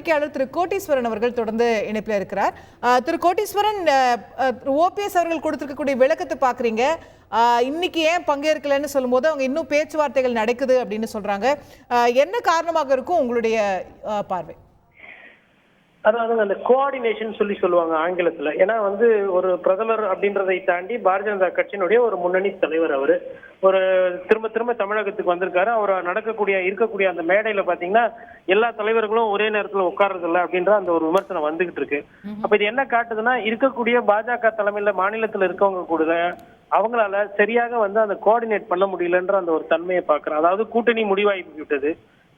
பத்திரிகையாளர் திரு கோட்டீஸ்வரன் அவர்கள் தொடர்ந்து இணைப்பில் இருக்கிறார். திரு கோட்டீஸ்வரன், ஓபிஎஸ் அவர்கள் கொடுத்திருக்கக்கூடிய விளக்கத்தை பாக்குறீங்க. இன்னைக்கு ஏன் பங்கேற்கலன்னு சொல்லும்போது அவங்க இன்னும் பேச்சுவார்த்தைகள் நடக்குது அப்படின்னு சொல்றாங்க. என்ன காரணமாக இருக்கும் உங்களுடைய பார்வை? அதாவது அந்த கோஆர்டினேஷன் சொல்லுவாங்க ஆங்கிலத்துல. ஏன்னா ஒரு பிரதமர் அப்படின்றதை தாண்டி பாரதிய ஜனதா கட்சியினுடைய ஒரு முன்னணி தலைவர் அவரு. ஒரு திரும்ப தமிழகத்துக்கு வந்திருக்காரு. அவர் இருக்கக்கூடிய அந்த மேடையில பாத்தீங்கன்னா எல்லா தலைவர்களும் ஒரே நேரத்துல உட்கார்றது இல்லை அப்படின்ற அந்த ஒரு விமர்சனம் வந்துகிட்டு இருக்கு. அப்ப இது என்ன காட்டுதுன்னா, இருக்கக்கூடிய பாஜக தலைமையில மாநிலத்துல இருக்கவங்க கூட அவங்களால சரியாக அந்த கோஆர்டினேட் பண்ண முடியலன்ற அந்த ஒரு தன்மையை பாக்குறேன். அதாவது கூட்டணி முடிவாகி விட்டது,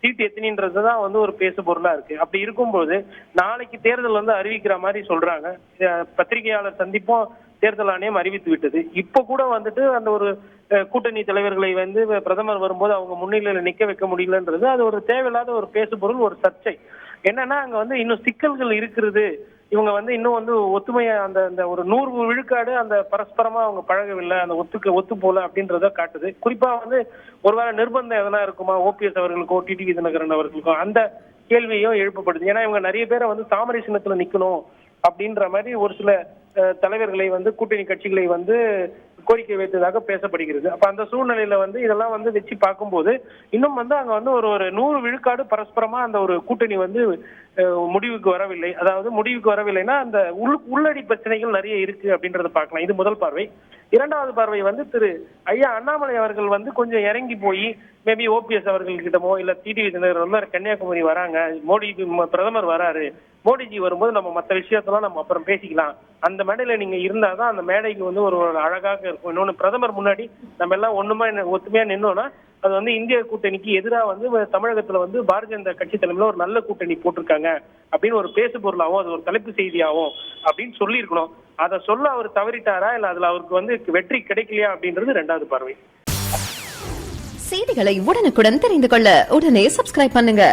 சீட்டு எத்தனைன்றதுதான் ஒரு பேசு பொருளா இருக்கு. அப்படி இருக்கும்போது நாளைக்கு தேர்தல் அறிவிக்கிற மாதிரி சொல்றாங்க. பத்திரிகையாளர் சந்திப்பும் தேர்தல் ஆணையம் அறிவித்து விட்டது. இப்ப கூட அந்த ஒரு கூட்டணி தலைவர்களை பிரதமர் வரும்போது அவங்க முன்னிலையில நிக்க வைக்க முடியலன்றது அது ஒரு தேவையில்லாத ஒரு பேசு பொருள், ஒரு சர்ச்சை. என்னன்னா அங்க இன்னும் சிக்கல்கள் இருக்கிறது. இவங்க இன்னும் ஒத்துமையா அந்த ஒரு 100 விழுக்காடு அந்த பரஸ்பரமா அவங்க பழகவில்லை, அந்த ஒத்து போல அப்படின்றத காட்டுது. குறிப்பா ஒருவேளை நிர்பந்தம் எதனா இருக்குமா ஓபிஎஸ் அவர்களுக்கோ டிடிவி தினகரன் அவர்களுக்கோ, அந்த கேள்வியும் எழுப்பப்படுது. ஏன்னா இவங்க நிறைய பேரை தாமரை சின்னத்துல நிக்கணும் அப்படின்ற மாதிரி ஒரு சில தலைவர்களை கூட்டணி கட்சிகளை கோரிக்கை வைத்ததாக பேசப்படுகிறது. அப்ப அந்த சூழ்நிலையில இதெல்லாம் வச்சு பார்க்கும்போது இன்னும் அங்க ஒரு 100 விழுக்காடு பரஸ்பரமா அந்த ஒரு கூட்டணி முடிவுக்கு வரவில்லை. அதாவது முடிவுக்கு வரவில்லைன்னா அந்த உள்ளடி பிரச்சனைகள் நிறைய இருக்கு அப்படின்றத பார்க்கலாம். இது முதல் பார்வை. இரண்டாவது பார்வை திரு ஐயா அண்ணாமலை அவர்கள் கொஞ்சம் இறங்கி போய் மேபி ஓபிஎஸ் அவர்கள்கிட்டமோ இல்ல டிடிவி தினகரன் கன்னியாகுமரி வராங்க, மோடி பிரதமர் வராரு, மோடிஜி வரும்போது நம்ம மற்ற விஷயத்தெல்லாம் நம்ம அப்புறம் பேசிக்கலாம், அந்த மேடையில நீங்க இருந்தாதான் அந்த மேடைக்கு ஒரு அழகாக இருக்கும். இன்னொன்னு, பிரதமர் முன்னாடி நம்ம எல்லாம் ஒத்துமையா நின்னோம்னா அது இந்திய கூட்டணிக்கு எதிராக தமிழகத்துல பாரதிய ஜனதா கட்சி தலைமையில ஒரு நல்ல கூட்டணி போட்டிருக்காங்க அப்படின்னு ஒரு பேசு பொருளாகவும் அது ஒரு தலைப்பு செய்தியாகும் அப்படின்னு சொல்லி இருக்கணும். அதை சொல்ல அவர் தவறிட்டாரா, இல்ல அதுல அவருக்கு வெற்றி கிடைக்கலையா அப்படின்றது இரண்டாவது பார்வை. செய்திகளை உடனுக்குடன் தெரிந்து கொள்ள உடனே சப்ஸ்கிரைப் பண்ணுங்க.